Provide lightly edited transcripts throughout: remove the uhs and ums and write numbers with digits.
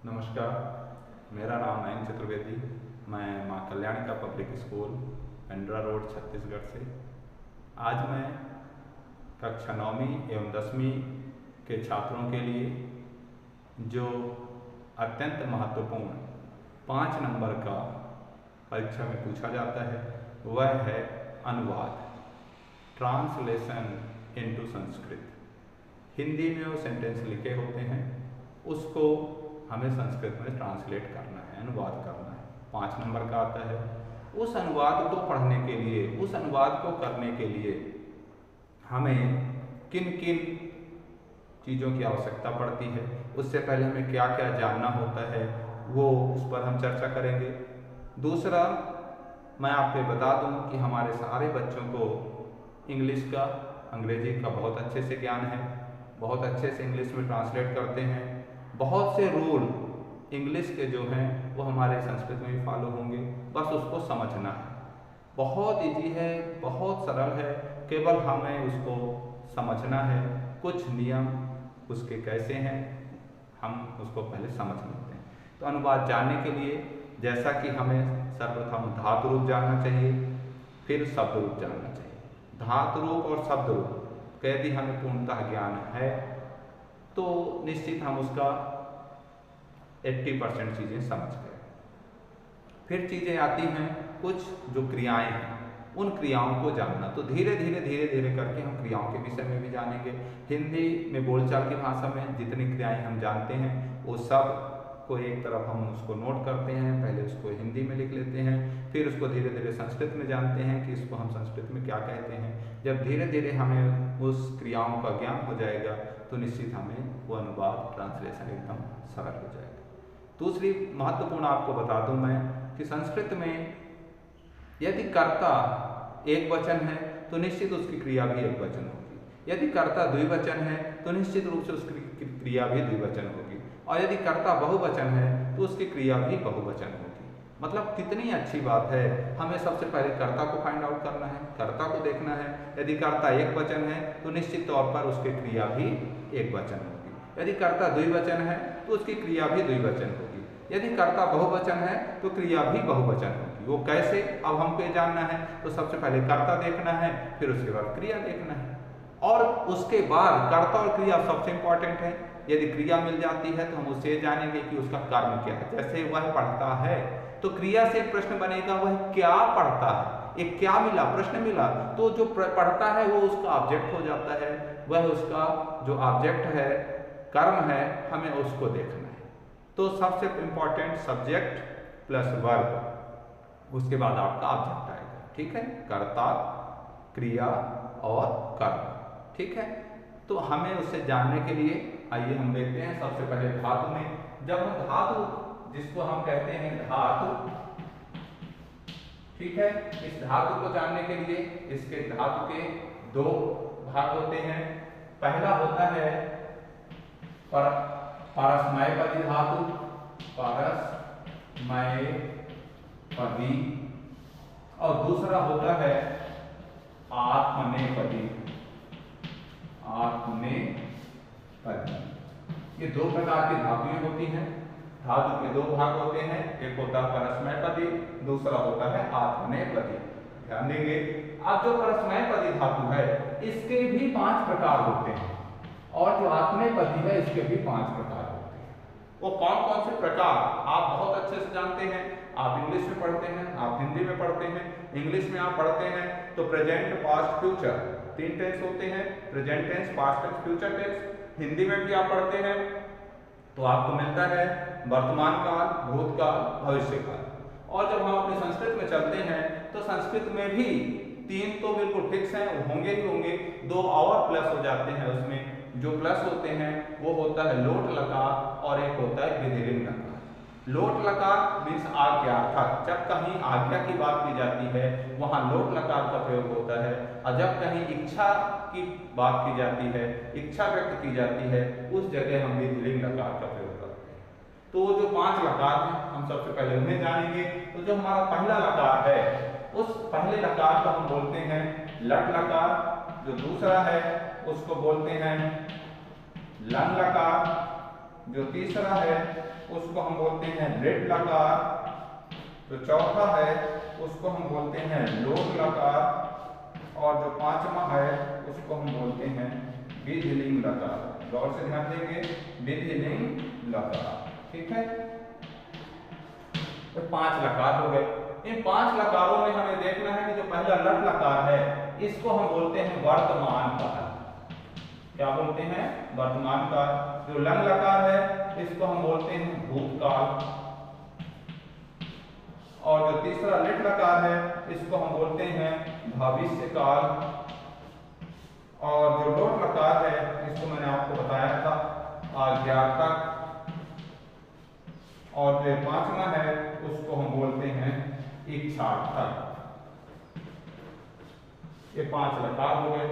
नमस्कार, मेरा नाम मयंक चतुर्वेदी। मैं माँ कल्याणी का public school Pendra road Chhattisgarh से। आज मैं कक्षा 9वीं एवं 10वीं के छात्रों के लिए जो अत्यंत महत्वपूर्ण 5 नंबर का परीक्षा में पूछा जाता है वह है अनुवाद, ट्रांसलेशन इनटू संस्कृत। हिंदी में वो सेंटेंस लिखे होते हैं, उसको हमें संस्कृत में ट्रांसलेट करना है, अनुवाद करना है। 5 नंबर का आता है। उस अनुवाद को पढ़ने के लिए, उस अनुवाद को करने के लिए हमें किन किन चीज़ों की आवश्यकता पड़ती है, उससे पहले हमें क्या क्या जानना होता है, वो उस पर हम चर्चा करेंगे। दूसरा, मैं आपको बता दूं कि हमारे सारे बच्चों को इंग्लिश का, अंग्रेजी का बहुत अच्छे से ज्ञान है, बहुत अच्छे से इंग्लिश में ट्रांसलेट करते हैं। बहुत से रूल इंग्लिश के जो हैं वो हमारे संस्कृत में भी फॉलो होंगे, बस उसको समझना है। बहुत इजी है, बहुत सरल है, केवल हमें उसको समझना है। कुछ नियम उसके कैसे हैं हम उसको पहले समझ लेते हैं। तो अनुवाद जानने के लिए जैसा कि हमें सर्वप्रथम धातु रूप जानना चाहिए, फिर शब्द रूप जानना चाहिए। धातु रूप और शब्द रूप का यदि हमें पूर्णतः ज्ञान है तो निश्चित हम उसका 80% चीज़ें समझ गए। फिर चीज़ें आती हैं कुछ जो क्रियाएं हैं, उन क्रियाओं को जानना। तो धीरे धीरे करके हम क्रियाओं के विषय में भी जानेंगे। हिंदी में बोलचाल की भाषा में जितनी क्रियाएं हम जानते हैं वो सब को एक तरफ हम उसको नोट करते हैं, पहले उसको हिंदी में लिख लेते हैं, फिर उसको धीरे धीरे संस्कृत में जानते हैं कि इसको हम संस्कृत में क्या कहते हैं। जब धीरे धीरे हमें उस क्रियाओं का ज्ञान हो जाएगा तो निश्चित हमें वो अनुवाद, ट्रांसलेशन एकदम सरल हो जाएगा। दूसरी महत्वपूर्ण आपको बता दूं मैं कि संस्कृत में यदि कर्ता एक वचन है तो निश्चित उसकी क्रिया भी एक वचन होगी। यदि कर्ता द्विवचन है तो निश्चित रूप से उसकी क्रिया भी द्विवचन होगी, और यदि कर्ता बहुवचन है तो उसकी क्रिया भी बहुवचन होगी। मतलब कितनी अच्छी बात है। हमें सबसे पहले कर्ता को फाइंड आउट करना है, कर्ता को देखना है। यदि कर्ता एक वचन है तो निश्चित तौर पर उसकी क्रिया भी एक वचन होगी। यदि कर्ता द्विवचन है तो उसकी क्रिया भी द्विवचन होगी। यदि कर्ता बहुवचन है तो क्रिया भी बहुवचन होगी। वो कैसे, अब हमको ये जानना है। तो सबसे पहले कर्ता देखना है, फिर उसके बाद क्रिया देखना है, और उसके बाद कर्ता और क्रिया सबसे इंपॉर्टेंट है। यदि क्रिया मिल जाती है तो हम उससे जानेंगे कि उसका कर्म क्या है। जैसे वह पढ़ता है तो क्रिया से एक प्रश्न बनेगा, वह क्या पढ़ता है। एक क्या मिला, प्रश्न मिला, तो जो पढ़ता है वो उसका ऑब्जेक्ट हो जाता है। वह उसका जो ऑब्जेक्ट है, कर्म है, हमें उसको देखना है। तो सबसे इंपॉर्टेंट सब्जेक्ट प्लस वर्ब, उसके बाद आपका ऑब्जेक्ट आएगा। ठीक है, कर्ता, क्रिया और कर्म। ठीक है, तो हमें उससे जानने के लिए आइए हम देखते हैं। सबसे पहले धातु में, जब हम धातु, जिसको हम कहते हैं धातु, ठीक है, इस धातु को जानने के लिए इसके धातु के 2 भाग होते हैं। पहला होता है परस्मैपदी धातु, परस्मैपदी, और दूसरा होता है आत्मनेपदी। आत्मनेपदी, ये 2 प्रकार की धातुएं होती हैं। धातु के 2 भाग होते हैं, एक होता है परस्मैपदी, दूसरा होता है आत्मनेपदी। ध्यान देंगे। अब जो परस्मैपदी धातु है इसके भी 5 प्रकार होते हैं, और जो आत्मनेपदी है इसके भी 5 प्रकार होते हैं। वो कौन कौन से प्रकार आप बहुत अच्छे से जानते हैं। आप इंग्लिश में पढ़ते हैं, आप हिंदी में पढ़ते हैं। इंग्लिश में आप पढ़ते हैं तो प्रेजेंट, पास्ट, फ्यूचर 3 टेंस होते हैं, present tense, past tense, future tense. Hindi में भी आप पढ़ते हैं तो आपको मिलता है वर्तमान काल, भूतकाल, भविष्य काल। और जब हम अपने संस्कृत में चलते हैं तो संस्कृत में भी 3 तो बिल्कुल फिक्स हैं, होंगे ही होंगे, 2 और प्लस हो जाते हैं। उसमें जो प्लस होते हैं वो होता है लोट लकार और एक होता है विधिलिंग लकार। लोट लकार मीन्स आज्ञार्थक, जब कहीं आज्ञा की बात की जाती है वहां लोट लकार का प्रयोग होता है, और जब कहीं इच्छा की बात की जाती है, इच्छा व्यक्त की जाती है, उस जगह हम विधिलिंग लकार का प्रयोग करते हैं। तो जो 5 लकार हैं हम सबसे पहले उन्हें जानेंगे। तो जो हमारा पहला लकार है उस पहले लकार को हम बोलते हैं लट लकार, जो दूसरा है उसको बोलते हैं लन लकार, जो तीसरा है उसको हम बोलते हैं लिट लकार, जो चौथा है उसको हम बोलते हैं लोट लकार, और जो पांचवा है उसको हम बोलते हैं विधिलिंग लकार। गौर से ध्यान देंगे, विधिलिंग लकार। ठीक है, तो 5 लकार हो गए। इन 5 लकारों में हमें देखना है कि जो पहला लट लकार है इसको हम बोलते हैं वर्तमान काल। क्या बोलते हैं? वर्तमान काल। जो लंग लकार है इसको हम बोलते हैं भूतकाल, और जो तीसरा लिट लकार है इसको हम बोलते हैं भविष्य काल, और जो लोट लकार है इसको मैंने आपको बताया था आज्ञातक, और जो पांचवा है उसको हम बोलते हैं इच्छार्थक। ये 5 लकार हो गए।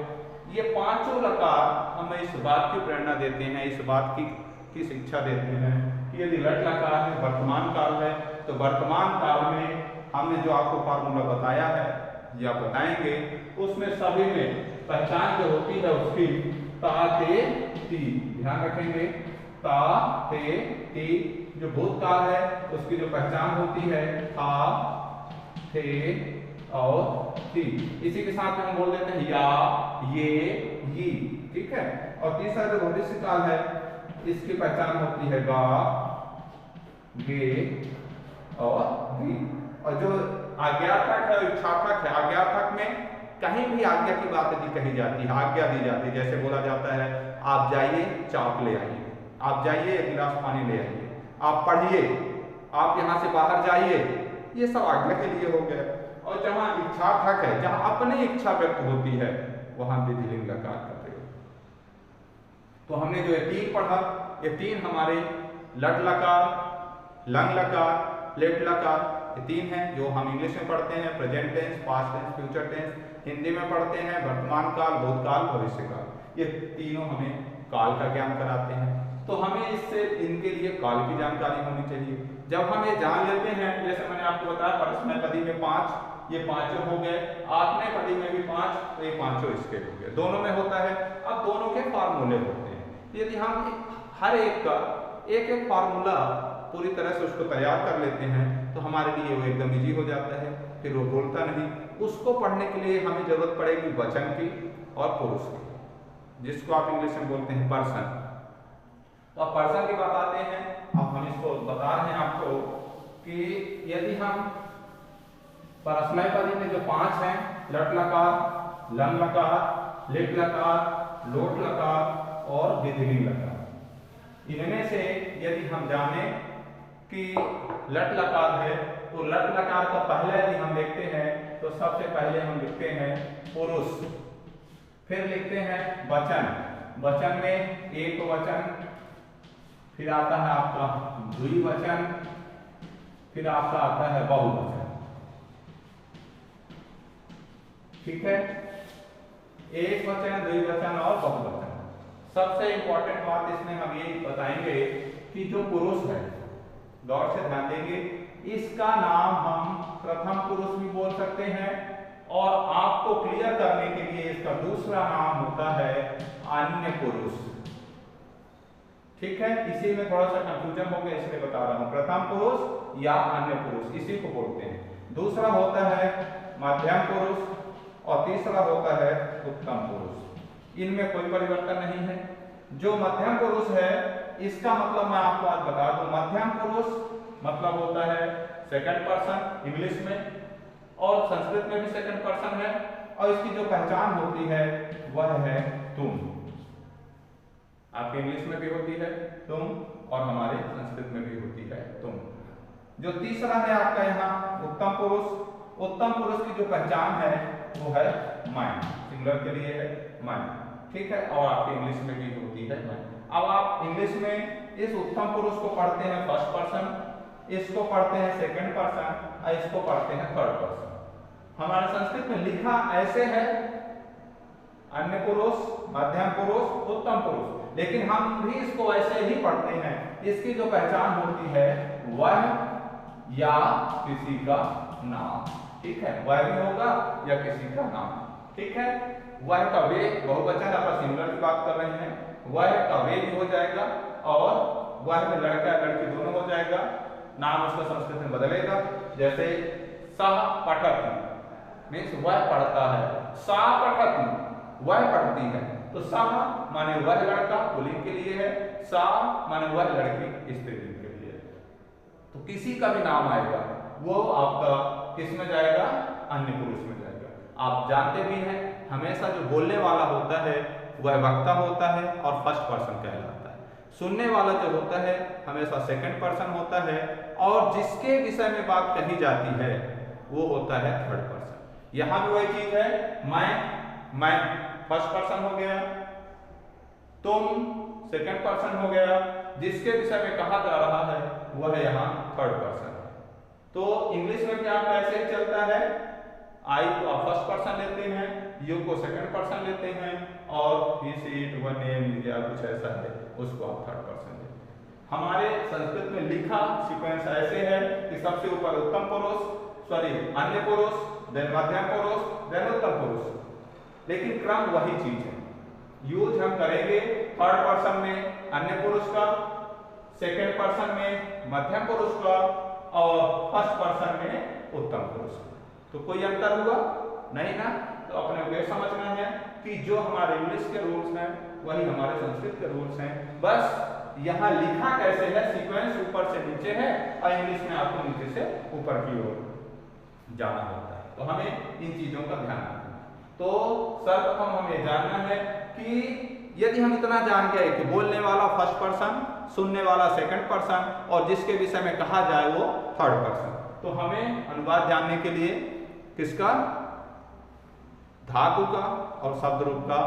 ये पांचों लकार हमें इस बात की प्रेरणा देते हैं, इस बात की शिक्षा देते हैं कि यदि लट लकार है, वर्तमान काल है, तो वर्तमान काल में हमने जो आपको फार्मूला बताया है या बताएंगे उसमें सभी में पहचान जो होती है उसकी ता ते ती, ध्यान रखेंगे, ता ते ती। जो भूतकाल है उसकी जो पहचान होती है था, थे और ती। इसी के साथ में हम बोल देते हैं या, ये, यी। ठीक है, और तीसरा जो भविष्य काल है इसकी पहचान होती है गा, गे और गी। और जो आज्ञार्थक है, इच्छार्थक है, आज्ञार्थक में कहीं भी आज्ञा की बात यदि कही जाती है, आज्ञा दी जाती है, जैसे बोला जाता है आप जाइए चाक ले आइए, आप जाइए एक गिलास पानी ले आइए, आप पढ़िए, आप यहाँ से बाहर जाइए, ये सब आज्ञा के लिए हो गया। और जहाँ इच्छार्थक है, जहाँ अपनी इच्छा व्यक्त होती है, वहां विधिलिंग लकार का प्रयोग। तो हमने जो ये 3 पढ़ा, ये 3 हमारे लट लकार, लंग लकार, लेट लकार, ये 3 हैं जो हम इंग्लिश में पढ़ते हैं, present tense, past tense, future tense. Hindi में पढ़ते हैं वर्तमान काल, भूतकाल, भविष्य काल। ये तीनों हमें काल का ज्ञान कराते हैं। तो हमें इससे इनके लिए काल की जानकारी होनी चाहिए। जब हम ये जान लेते हैं, जैसे मैंने आपको बताया परस्मैपदी में 5, ये पांचों हो गए, आत्मनेपदी में भी 5, तो ये पांचों इसके हो गए। दोनों में होता है। अब दोनों के फार्मूले होते हैं। यदि हम हर एक का एक फार्मूला पूरी तरह से उसको तैयार कर लेते हैं तो हमारे लिए वो एकदम इजी हो जाता है, फिर वो बोलता नहीं। उसको पढ़ने के लिए हमें जरूरत पड़ेगी वचन की और पुरुष की, जिसको आप इंग्लिश में बोलते हैं पर्सन। तो अब पर्सन की बात आते हैं। अब हम इसको बता रहे हैं आपको कि यदि हम परस्मैपदी में जो 5 हैं, लट लकार, लंग लकार, लिट लकार, लोट लकार और विधिलिंग लकार, इनमें से यदि हम जाने कि लट लकार है तो लट लकार का पहले यदि हम देखते हैं तो सबसे पहले हम लिखते हैं पुरुष, फिर लिखते हैं वचन। वचन में एक वचन, फिर आता है आपका द्विवचन, फिर आपका आता है बहुवचन। ठीक है, एक वचन, द्विवचन और बहुवचन। सबसे इंपॉर्टेंट बात इसमें हम ये बताएंगे कि जो पुरुष है, गौर से ध्यान देंगे, इसका नाम हम प्रथम पुरुष भी बोल सकते हैं, और आपको क्लियर करने के लिए इसका दूसरा नाम होता है अन्य पुरुष। ठीक है, इसी में थोड़ा सा कंफ्यूजन हो गया, इसलिए बता रहा हूं। प्रथम पुरुष या अन्य पुरुष, इसी को बोलते हैं। दूसरा होता है मध्यम पुरुष और तीसरा होता है उत्तम पुरुष। इनमें कोई परिवर्तन नहीं है। जो मध्यम पुरुष है इसका मतलब मैं आपको आज बता दूं, मध्यम पुरुष मतलब होता है सेकंड पर्सन इंग्लिश में, और संस्कृत में भी सेकंड पर्सन है, और इसकी जो पहचान होती है वह है तुम। आपके इंग्लिश में भी होती है तुम, और हमारे संस्कृत में भी होती है तुम। जो तीसरा है आपका यहाँ उत्तम पुरुष, उत्तम पुरुष की जो पहचान है वो है मैं, सिंगुलर के लिए है मैं। ठीक है, और आपके इंग्लिश में भी होती है मैं। अब आप इंग्लिश में इस उत्तम पुरुष को पढ़ते हैं फर्स्ट पर्सन, इसको पढ़ते हैं सेकंड पर्सन, और इसको पढ़ते हैं थर्ड पर्सन। हमारे संस्कृत में लिखा ऐसे है अन्य पुरुष, मध्यम पुरुष, उत्तम पुरुष, लेकिन हम भी इसको ऐसे ही पढ़ते हैं। इसकी जो पहचान होती है वह या किसी का नाम। ठीक है, वह भी होगा या किसी का नाम। ठीक है, वह का वे बहुवचन, आप सिंगुलर की बात कर रहे हैं, वह का वे भी हो जाएगा और वह में लड़का लड़की दोनों हो जाएगा, नाम उसका संस्कृत में बदलेगा। जैसे सह पठति मीन्स वह पढ़ता है, सा पठति वह पढ़ती है। तो सह माने वह लड़का पुल्लिंग के लिए है, सा माने वह लड़की स्त्रीलिंग के लिए है। तो किसी का भी नाम आएगा वो आपका किस में जाएगा, अन्य पुरुष में जाएगा। आप जानते भी हैं हमेशा जो बोलने वाला होता है वह वक्ता होता है और फर्स्ट पर्सन कहलाता है। सुनने वाला जो होता है हमेशा सेकंड पर्सन होता है, और जिसके विषय में बात कही जाती है वो होता है थर्ड पर्सन। यहां भी वही चीज है, मैं फर्स्ट पर्सन हो गया, तुम सेकंड पर्सन हो गया, जिसके विषय में कहा जा रहा है वह यहाँ थर्ड पर्सन है। तो इंग्लिश में भी आप ऐसे ही चलता है, आई को आप फर्स्ट पर्सन लेते हैं, यू को सेकंड पर्सन लेते हैं, और ही सी इट वन नेम या कुछ ऐसा है उसको आप थर्ड पर्सन लेते हैं। हमारे संस्कृत में लिखा सीक्वेंस ऐसे है कि सबसे ऊपर उत्तम पुरुष, अन्य पुरुष, देन मध्यम पुरुष, देन उत्तम पुरुष, लेकिन क्रम वही चीज है। यूज हम करेंगे थर्ड पर्सन में अन्य पुरुष का, सेकंड पर्सन में मध्यम पुरुष का, और फर्स्ट पर्सन में उत्तम पुरुष का। तो कोई अंतर हुआ नहीं ना। तो अपने को यह समझना है कि जो हमारे इंग्लिश के रूल्स हैं वही हमारे संस्कृत के रूल्स हैं, बस यहाँ लिखा कैसे है, सीक्वेंस ऊपर से नीचे है, और इंग्लिश में आपको नीचे से ऊपर की ओर जाना होता है। तो हमें इन चीजों का ध्यान रखना। तो सर्वप्रथम हमें जानना है कि यदि हम इतना जान गए कि बोलने वाला फर्स्ट पर्सन, सुनने वाला सेकंड पर्सन, और जिसके विषय में कहा जाए वो थर्ड पर्सन, तो हमें अनुवाद जानने के लिए किसका, धातु का और शब्द रूप का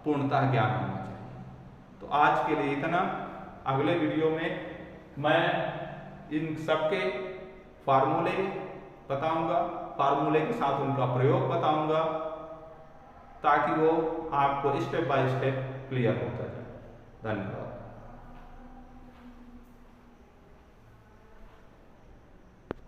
पूर्णतः ज्ञान होना चाहिए। तो आज के लिए इतना। अगले वीडियो में मैं इन सबके फार्मूले बताऊंगा, फार्मूले के साथ उनका प्रयोग बताऊंगा, ताकि वो आपको स्टेप बाय स्टेप क्लियर होता जाए। धन्यवाद।